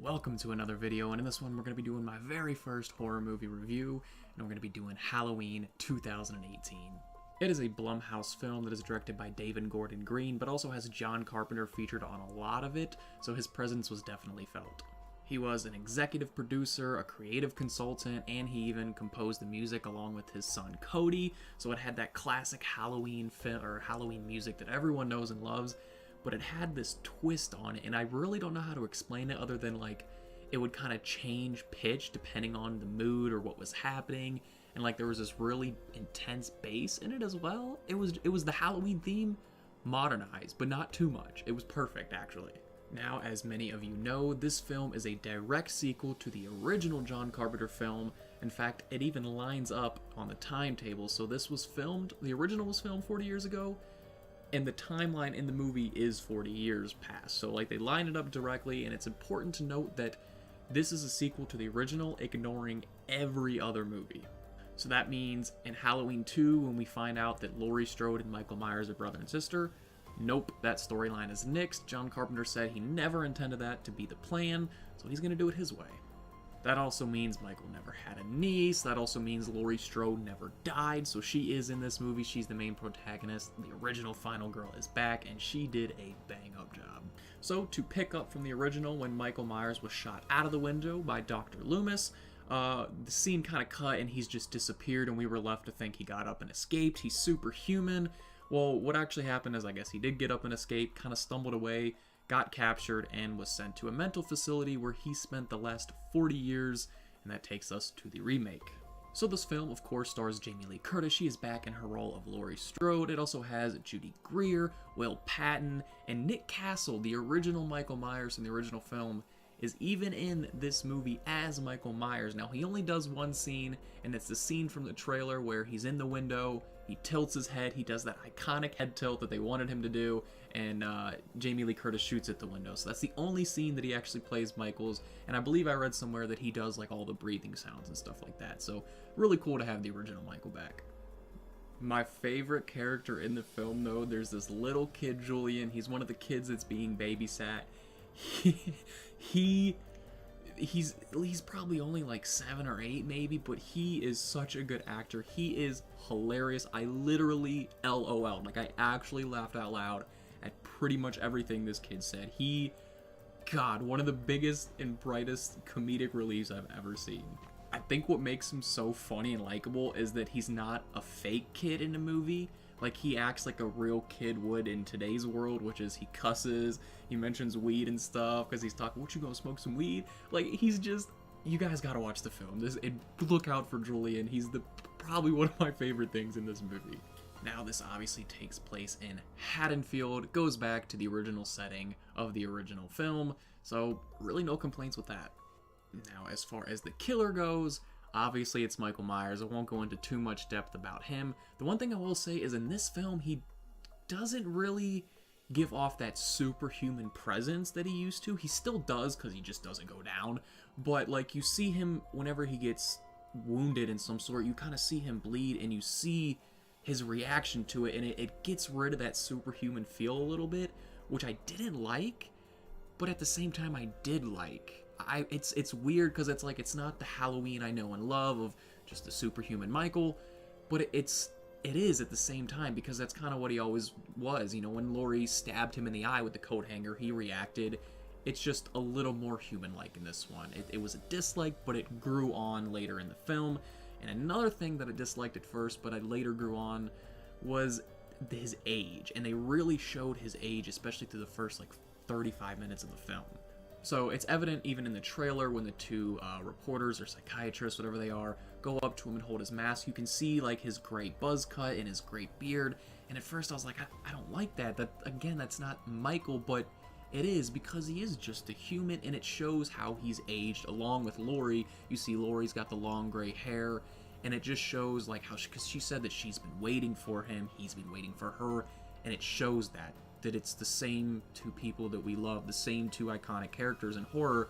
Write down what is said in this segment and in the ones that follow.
Welcome to another video, and in this one we're going to be doing my very first horror movie review, and we're going to be doing Halloween 2018. It is a Blumhouse film that is directed by David Gordon Green, but also has John Carpenter featured on a lot of it, so his presence was definitely felt. He was an executive producer, a creative consultant, and he even composed the music along with his son Cody, so it had that classic Halloween music that everyone knows and loves. But it had this twist on it, and I really don't know how to explain it other than like it would kind of change pitch depending on the mood or what was happening, and like there was this really intense bass in it as well. It was the Halloween theme modernized, but not too much. It was perfect actually. Now, as many of you know, this film is a direct sequel to the original John Carpenter film. In fact, it even lines up on the timetable. So the original was filmed 40 years ago, and the timeline in the movie is 40 years past. So like they line it up directly, and it's important to note that this is a sequel to the original, ignoring every other movie. So that means in Halloween 2, when we find out that Laurie Strode and Michael Myers are brother and sister, nope, that storyline is nixed. John Carpenter said he never intended that to be the plan, so he's gonna do it his way. That also means Michael never had a niece. That also means Laurie Strode never died, so she is in this movie. She's the main protagonist. The original final girl is back, and she did a bang-up job. So, to pick up from the original, when Michael Myers was shot out of the window by Dr. Loomis, the scene kind of cut, and he's just disappeared, and we were left to think he got up and escaped. He's superhuman. Well, what actually happened is I guess he did get up and escape, kind of stumbled away, got captured, and was sent to a mental facility where he spent the last 40 years, and that takes us to the remake. So this film, of course, stars Jamie Lee Curtis. She is back in her role of Laurie Strode. It also has Judy Greer, Will Patton, and Nick Castle, the original Michael Myers in the original film, is even in this movie as Michael Myers. Now, he only does one scene, and it's the scene from the trailer where he's in the window, he tilts his head, he does that iconic head tilt that they wanted him to do, and Jamie Lee Curtis shoots at the window. So that's the only scene that he actually plays Michael's, and I believe I read somewhere that he does like all the breathing sounds and stuff like that. So really cool to have the original Michael back. My favorite character in the film, though, there's this little kid, Julian. He's one of the kids that's being babysat. He's probably only like 7 or 8 maybe, but he is such a good actor. He is hilarious. I literally LOL, like I actually laughed out loud at pretty much everything this kid said. God, one of the biggest and brightest comedic reliefs I've ever seen. I think what makes him so funny and likable is that he's not a fake kid in the movie. Like, he acts like a real kid would in today's world, which is he cusses, he mentions weed and stuff, because he's talking, what, you gonna smoke some weed? Like, he's just, you guys gotta watch the film. Look out for Julian. He's probably one of my favorite things in this movie. Now, this obviously takes place in Haddonfield, goes back to the original setting of the original film, so really no complaints with that. Now, as far as the killer goes, obviously it's Michael Myers. I won't go into too much depth about him. The one thing I will say is in this film, he doesn't really give off that superhuman presence that he used to. He still does, because he just doesn't go down. But like, you see him whenever he gets wounded in some sort, you kind of see him bleed, and you see his reaction to it, and it gets rid of that superhuman feel a little bit, which I didn't like, but at the same time I did like. It's weird because it's like, it's not the Halloween I know and love of just the superhuman Michael, but it is at the same time, because that's kind of what he always was. You know, when Laurie stabbed him in the eye with the coat hanger, he reacted. It's just a little more human-like in this one. It was a dislike, but it grew on later in the film. And another thing that I disliked at first, but I later grew on, was his age. And they really showed his age, especially through the first like 35 minutes of the film. So it's evident even in the trailer when the two reporters or psychiatrists, whatever they are, go up to him and hold his mask. You can see like his great buzz cut and his great beard. And at first I was like, I don't like that. Again, that's not Michael, but it is, because he is just a human, and it shows how he's aged along with Laurie. You see Laurie's got the long gray hair, and it just shows like how, because she said that she's been waiting for him, he's been waiting for her, and it shows that it's the same two people that we love, the same two iconic characters in horror,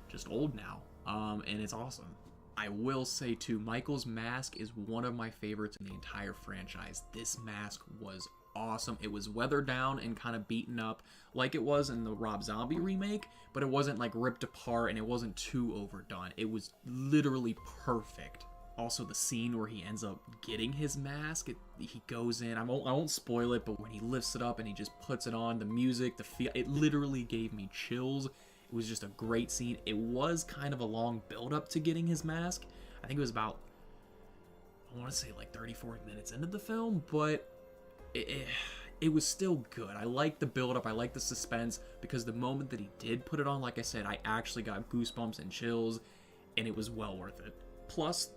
just old now, and it's awesome. I will say too, Michael's mask is one of my favorites in the entire franchise. This mask was awesome. It was weathered down and kind of beaten up like it was in the Rob Zombie remake, but it wasn't like ripped apart and it wasn't too overdone. It was literally perfect. Also, the scene where he ends up getting his mask, he goes in, I won't spoil it, but when he lifts it up and he just puts it on, the music, the feel, it literally gave me chills. It was just a great scene. It was kind of a long build-up to getting his mask. I think it was about, I want to say like 30, 40 minutes into the film, but it was still good. I like the build-up, I like the suspense, because the moment that he did put it on, like I said, I actually got goosebumps and chills, and it was well worth it. Plus,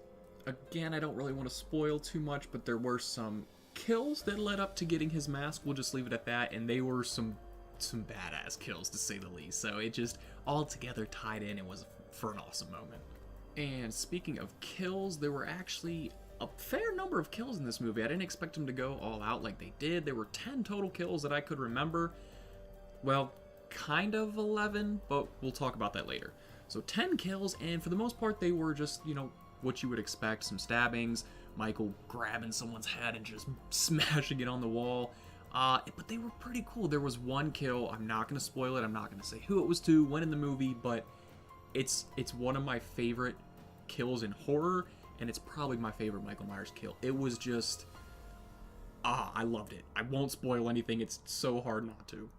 again, I don't really want to spoil too much, but there were some kills that led up to getting his mask. We'll just leave it at that, and they were some badass kills, to say the least. So it just all together tied in and was for an awesome moment. And speaking of kills, there were actually a fair number of kills in this movie. I didn't expect them to go all out like they did. There were 10 total kills that I could remember. Well, kind of 11, but we'll talk about that later. So 10 kills, and for the most part, they were just, you know, what you would expect. Some stabbings, Michael grabbing someone's head and just smashing it on the wall. But they were pretty cool. There was one kill, I'm not going to spoil it, I'm not going to say who it was to, when in the movie, but it's one of my favorite kills in horror, and it's probably my favorite Michael Myers kill. It was just, I loved it. I won't spoil anything, it's so hard not to.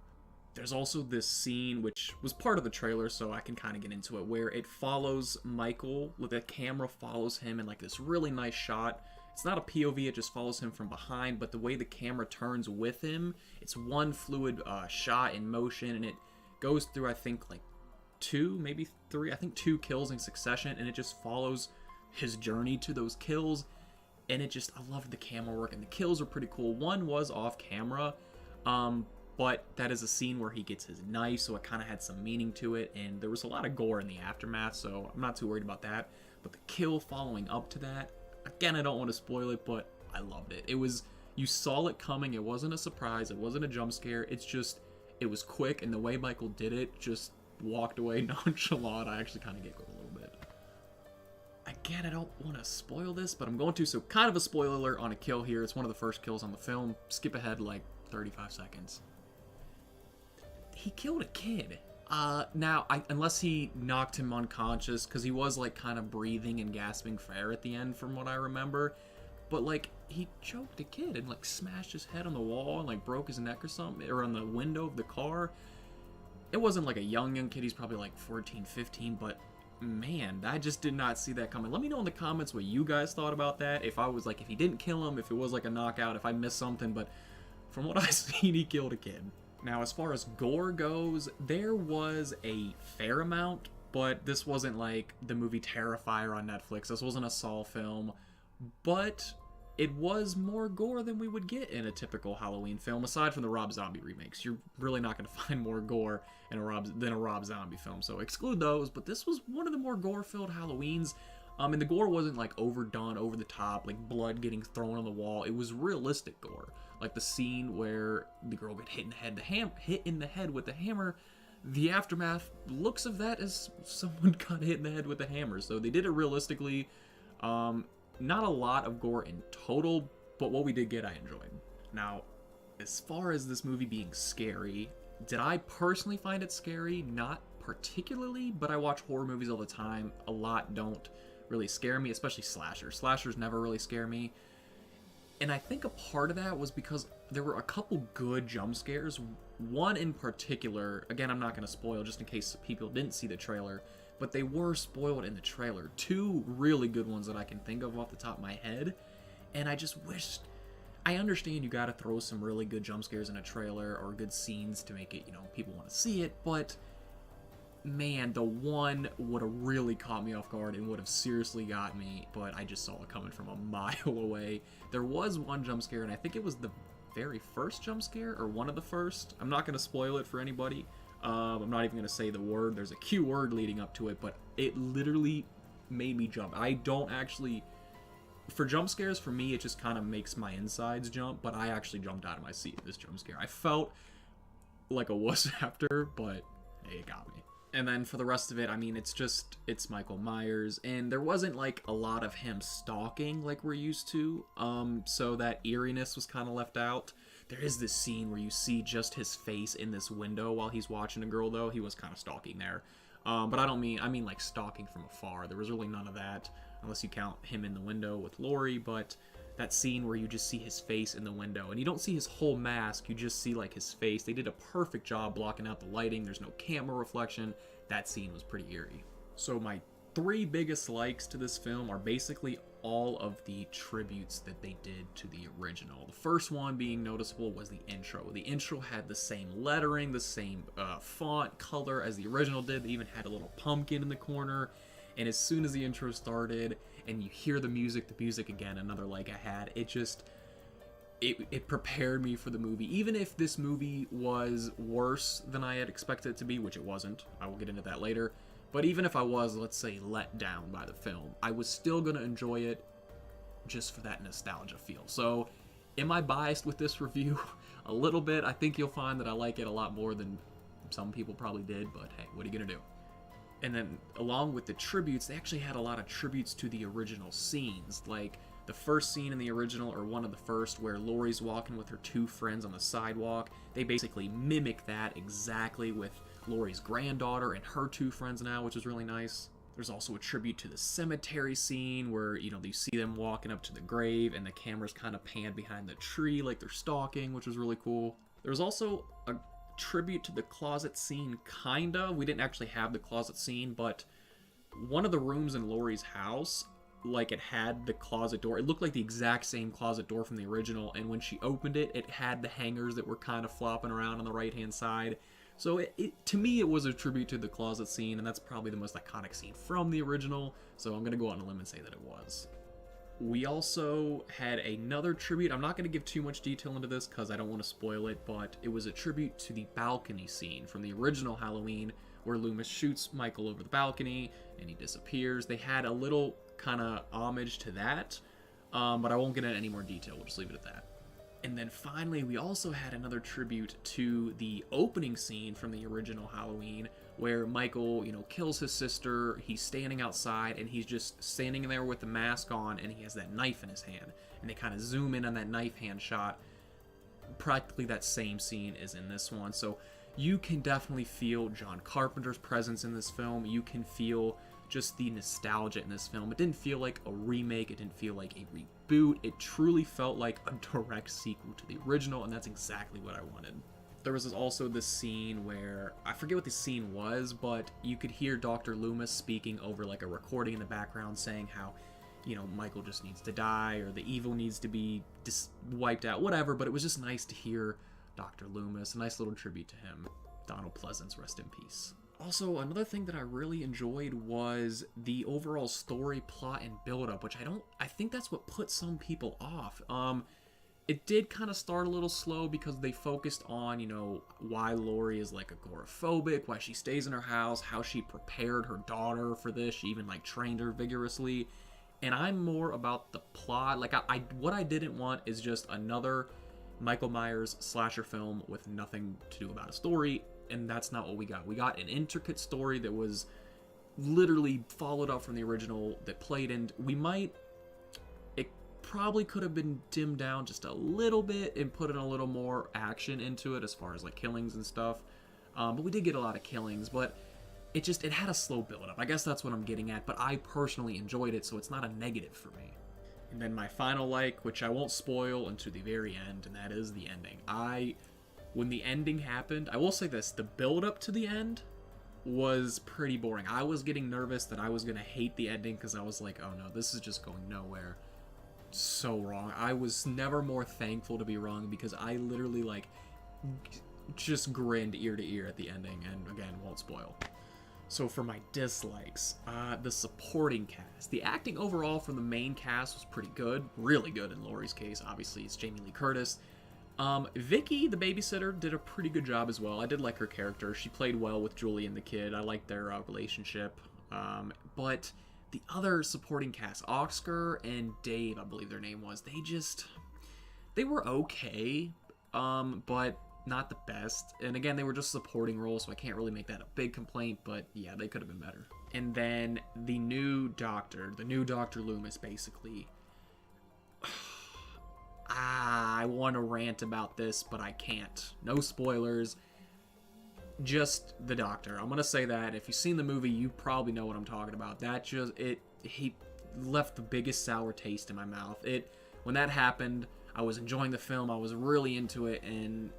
There's also this scene, which was part of the trailer, so I can kind of get into it, where it follows Michael, the camera follows him in like this really nice shot. It's not a POV, it just follows him from behind, but the way the camera turns with him, it's one fluid shot in motion, and it goes through, I think, like 2, maybe 3, I think 2 kills in succession, and it just follows his journey to those kills, and it just, I loved the camera work, and the kills are pretty cool. One was off camera, but that is a scene where he gets his knife, so it kind of had some meaning to it, and there was a lot of gore in the aftermath, so I'm not too worried about that. But the kill following up to that, again, I don't want to spoil it, but I loved it. It was, you saw it coming, it wasn't a surprise, it wasn't a jump scare, it's just, it was quick, and the way Michael did it, just walked away nonchalant. I actually kind of giggled a little bit. Again, I don't want to spoil this, but I'm going to, so kind of a spoiler alert on a kill here. It's one of the first kills on the film. Skip ahead like 35 seconds. He killed a kid. Now, unless he knocked him unconscious, because he was, like, kind of breathing and gasping for air at the end, from what I remember. But, like, he choked a kid and, like, smashed his head on the wall and, like, broke his neck or something, or on the window of the car. It wasn't, like, a young kid. He's probably, like, 14, 15, but, man, I just did not see that coming. Let me know in the comments what you guys thought about that. If I was, like, if he didn't kill him, if it was, like, a knockout, if I missed something, but from what I've seen, he killed a kid. Now, as far as gore goes, there was a fair amount, but this wasn't like the movie Terrifier on Netflix. This wasn't a Saw film, but it was more gore than we would get in a typical Halloween film, aside from the Rob Zombie remakes. You're really not going to find more gore in than a Rob Zombie film, so exclude those, but this was one of the more gore-filled Halloweens. And the gore wasn't like overdone, over the top, like blood getting thrown on the wall. It was realistic gore. Like the scene where the girl got hit in the head, hit in the head with the hammer. The aftermath looks of that as someone got hit in the head with a hammer. So they did it realistically. Not a lot of gore in total, but what we did get, I enjoyed. Now, as far as this movie being scary, did I personally find it scary? Not particularly, but I watch horror movies all the time. A lot don't really scare me, especially slashers. Slashers never really scare me. And I think a part of that was because there were a couple good jump scares. One in particular, again, I'm not going to spoil just in case people didn't see the trailer, but they were spoiled in the trailer. 2 really good ones that I can think of off the top of my head. And I just wished, I understand you got to throw some really good jump scares in a trailer or good scenes to make it, you know, people want to see it, but man, the one would have really caught me off guard and would have seriously got me, but I just saw it coming from a mile away. There was one jump scare, and I think it was the very first jump scare, or one of the first. I'm not going to spoil it for anybody. I'm not even going to say the word. There's a Q word leading up to it, but it literally made me jump. I don't actually, for jump scares, for me, it just kind of makes my insides jump, but I actually jumped out of my seat in this jump scare. I felt like a wuss after, but hey, it got me. And then for the rest of it, I mean, it's Michael Myers, and there wasn't like a lot of him stalking like we're used to, so that eeriness was kind of left out. There is this scene where you see just his face in this window while he's watching a girl, though. He was kind of stalking there. But I mean like stalking from afar. There was really none of that, unless you count him in the window with Laurie, but that scene where you just see his face in the window, and you don't see his whole mask, you just see like his face. They did a perfect job blocking out the lighting. There's no camera reflection. That scene was pretty eerie. So my 3 biggest likes to this film are basically all of the tributes that they did to the original. The first one being noticeable was the intro. The intro had the same lettering, the same font color as the original did. They even had a little pumpkin in the corner. And as soon as the intro started and you hear the music again, another like I had, it prepared me for the movie. Even if this movie was worse than I had expected it to be, which it wasn't, I will get into that later, but even if I was, let's say, let down by the film, I was still going to enjoy it just for that nostalgia feel. So, am I biased with this review? A little bit. I think you'll find that I like it a lot more than some people probably did, but hey, what are you going to do? And then, along with the tributes, they actually had a lot of tributes to the original scenes. Like, the first scene in the original, or one of the first, where Laurie's walking with her 2 friends on the sidewalk, they basically mimic that exactly with Laurie's granddaughter and her 2 friends now, which is really nice. There's also a tribute to the cemetery scene where, you see them walking up to the grave and the camera's kind of panned behind the tree like they're stalking, which was really cool. There's also a tribute to the closet scene, kinda. We didn't actually have the closet scene, but one of the rooms in Laurie's house, like, it had the closet door. It looked like the exact same closet door from the original, and when she opened it, it had the hangers that were kind of flopping around on the right-hand side. So to me, it was a tribute to the closet scene, and that's probably the most iconic scene from the original, so I'm going to go out on a limb and say that it was. We also had another tribute. I'm not going to give too much detail into this because I don't want to spoil it, but it was a tribute to the balcony scene from the original Halloween, where Loomis shoots Michael over the balcony and he disappears. They had a little kind of homage to that, but I won't get into any more detail. We'll just leave it at that. And then finally, we also had another tribute to the opening scene from the original Halloween, where Michael, kills his sister. He's standing outside, and he's just standing there with the mask on, and he has that knife in his hand. And they kind of zoom in on that knife hand shot. Practically that same scene is in this one. So you can definitely feel John Carpenter's presence in this film. You can feel just the nostalgia in this film. It didn't feel like a remake. It didn't feel like a reboot. It truly felt like a direct sequel to the original, and that's exactly what I wanted. There was also this scene where, I forget what the scene was, but you could hear Dr. Loomis speaking over like a recording in the background saying how, Michael just needs to die, or the evil needs to be wiped out, whatever, but it was just nice to hear Dr. Loomis. A nice little tribute to him. Donald Pleasance, rest in peace. Also, another thing that I really enjoyed was the overall story, plot, and build-up, which I think that's what put some people off. It did kind of start a little slow because they focused on, why Laurie is like agoraphobic, why she stays in her house, how she prepared her daughter for this. She even trained her vigorously. And I'm more about the plot. What I didn't want is just another Michael Myers slasher film with nothing to do about a story. And that's not what we got. We got an intricate story that was literally followed up from the original, that played in. It probably could have been dimmed down just a little bit and put in a little more action into it as far as killings and stuff. But we did get a lot of killings, but it had a slow build up. I guess that's what I'm getting at, but I personally enjoyed it, so it's not a negative for me. And then my final which I won't spoil until the very end, and that is the ending. When the ending happened, I will say this, the build up to the end was pretty boring. I was getting nervous that I was going to hate the ending because I was like, oh no, this is just going nowhere. So wrong. I was never more thankful to be wrong because I literally just grinned ear to ear at the ending, and again, won't spoil. So for my dislikes, the supporting cast. The acting overall from the main cast was pretty good. Really good in Laurie's case. Obviously, it's Jamie Lee Curtis. Vicky, the babysitter, did a pretty good job as well. I did like her character. She played well with Julie and the kid. I liked their relationship. But the other supporting cast, Oscar and Dave, I believe their name was, they were okay, but not the best. And again, they were just supporting roles, so I can't really make that a big complaint, but yeah, they could have been better. And then the new Dr. Loomis, basically. I want to rant about this, but I can't. No spoilers. Just the doctor. I'm gonna say that. If you've seen the movie, you probably know what I'm talking about. He left the biggest sour taste in my mouth. When that happened, I was enjoying the film, I was really into it, and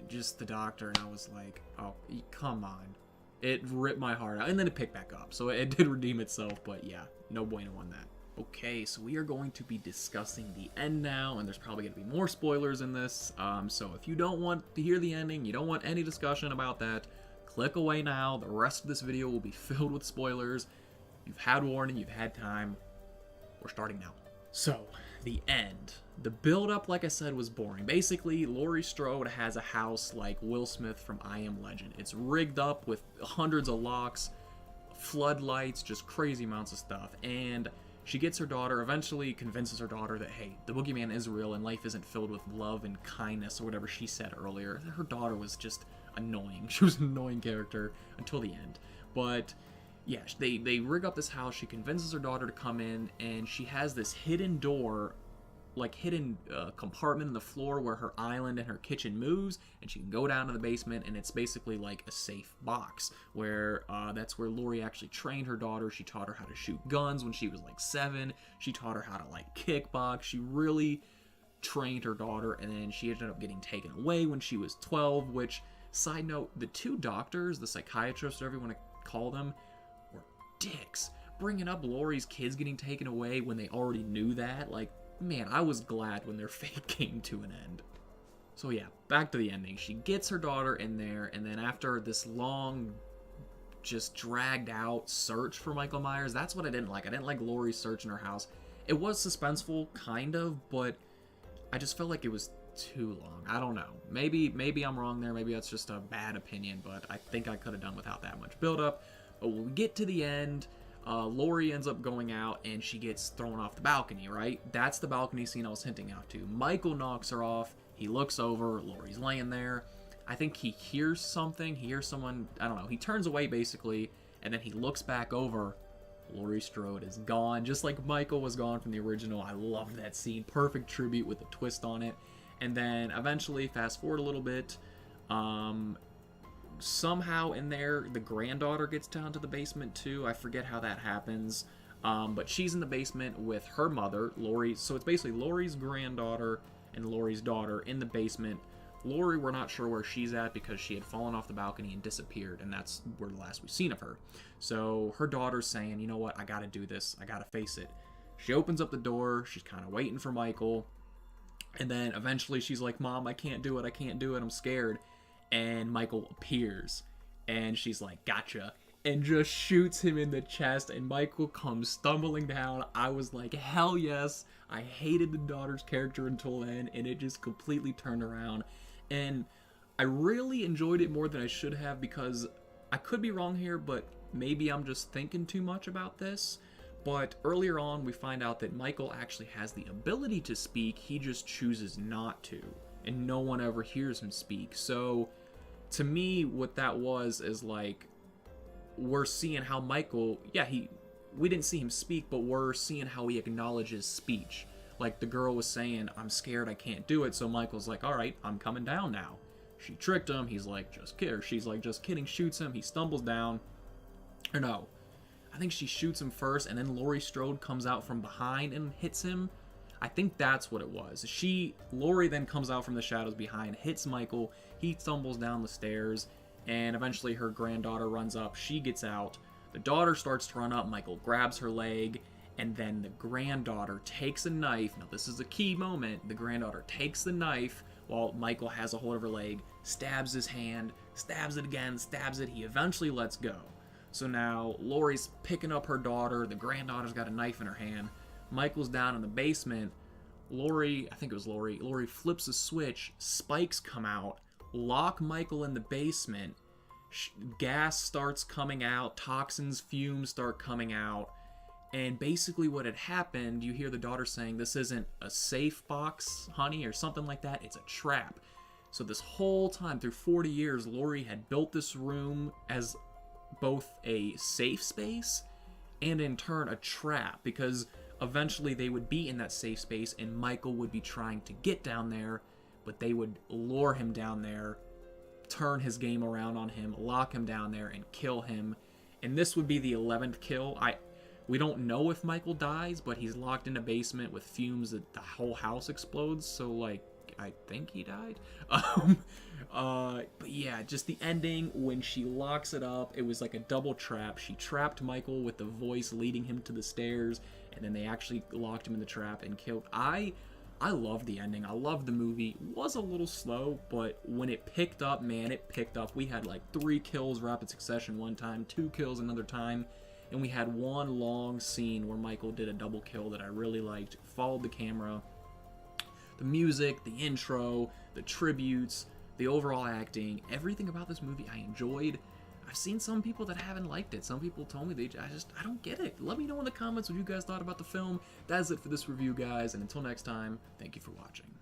just the doctor, and I was like, oh, come on. It ripped my heart out, and then it picked back up, so it did redeem itself, but yeah, no bueno on that. Okay, so we are going to be discussing the end now, and there's probably going to be more spoilers in this, so if you don't want to hear the ending, you don't want any discussion about that, click away now. The rest of this video will be filled with spoilers. You've had warning, you've had time. We're starting now. So, the end. The build-up, like I said, was boring. Basically, Laurie Strode has a house like Will Smith from I Am Legend. It's rigged up with hundreds of locks, floodlights, just crazy amounts of stuff, and she gets her daughter, eventually convinces her daughter that, hey, the boogeyman is real and life isn't filled with love and kindness, or whatever she said earlier. Her daughter was just annoying. She was an annoying character until the end. But yeah, they rig up this house, she convinces her daughter to come in, and she has this hidden door, like hidden compartment in the floor where her island and her kitchen moves, and she can go down to the basement, and it's basically like a safe box, where that's where Laurie actually trained her daughter. She taught her how to shoot guns when she was like 7, she taught her how to like kickbox, she really trained her daughter, and then she ended up getting taken away when she was 12, which, side note, the two doctors, the psychiatrists, whatever you want to call them, were dicks. Bringing up Laurie's kids getting taken away when they already knew that, like, man, I was glad when their fate came to an end. So yeah, back to the ending. She gets her daughter in there, and then after this long, just dragged out search for Michael Myers, that's what I didn't like. I didn't like Laurie's search in her house. It was suspenseful, kind of, but I just felt like it was too long. I don't know. Maybe I'm wrong there. Maybe that's just a bad opinion, but I think I could have done without that much build-up. But when we get to the end, Laurie ends up going out and she gets thrown off the balcony, right? That's the balcony scene I was hinting out to. Michael knocks her off. He looks over. Laurie's laying there. I think he hears something. He hears someone. I don't know. He turns away, basically, and then he looks back over. Laurie Strode is gone, just like Michael was gone from the original. I loved that scene. Perfect tribute with a twist on it. And then eventually, fast forward a little bit, somehow in there, the granddaughter gets down to the basement too. I forget how that happens. But she's in the basement with her mother, Laurie. So it's basically Laurie's granddaughter and Laurie's daughter in the basement. Laurie, we're not sure where she's at because she had fallen off the balcony and disappeared, and that's where the last we've seen of her. So her daughter's saying, you know what, I gotta do this. I gotta face it. She opens up the door. She's kind of waiting for Michael. And then eventually she's like, Mom, I can't do it. I can't do it. I'm scared. And Michael appears. And she's like, gotcha. And just shoots him in the chest. And Michael comes stumbling down. I was like, hell yes. I hated the daughter's character until then. And it just completely turned around. And I really enjoyed it more than I should have, because I could be wrong here, but maybe I'm just thinking too much about this. But earlier on, we find out that Michael actually has the ability to speak. He just chooses not to. And no one ever hears him speak. So, to me, what that was is like, we're seeing how Michael, yeah, we didn't see him speak, but we're seeing how he acknowledges speech. Like, the girl was saying, I'm scared, I can't do it. So Michael's like, all right, I'm coming down now. She tricked him. He's like, just kidding. She's like, just kidding, shoots him. He stumbles down. Or no. I think she shoots him first, and then Laurie Strode comes out from behind and hits him. I think that's what it was. Laurie then comes out from the shadows behind, hits Michael, he stumbles down the stairs, and eventually her granddaughter runs up, she gets out, the daughter starts to run up, Michael grabs her leg, and then the granddaughter takes a knife. Now this is a key moment. The granddaughter takes the knife while Michael has a hold of her leg, stabs his hand, stabs it again, stabs it, he eventually lets go. So now Laurie's picking up her daughter, the granddaughter's got a knife in her hand, Michael's down in the basement, Laurie flips a switch, spikes come out, lock Michael in the basement, gas starts coming out, toxins, fumes start coming out, and basically what had happened, you hear the daughter saying, this isn't a safe box, honey, or something like that, it's a trap. So this whole time, through 40 years, Laurie had built this room as both a safe space and in turn a trap, because Eventually, they would be in that safe space, and Michael would be trying to get down there, but they would lure him down there, turn his game around on him, lock him down there, and kill him. And this would be the 11th kill. We don't know if Michael dies, but he's locked in a basement with fumes that the whole house explodes, so, like, I think he died. But yeah, just the ending, when she locks it up, it was like a double trap. She trapped Michael with the voice leading him to the stairs, and then they actually locked him in the trap and killed. I loved the ending. I loved the movie. It was a little slow, but when it picked up, man, it picked up. We had like 3 kills rapid succession one time, 2 kills another time, and we had one long scene where Michael did a double kill that I really liked. Followed the camera. The music, the intro, the tributes, the overall acting, everything about this movie I enjoyed. I've seen some people that haven't liked it. Some people told me I don't get it. Let me know in the comments what you guys thought about the film. That is it for this review, guys, and until next time, thank you for watching.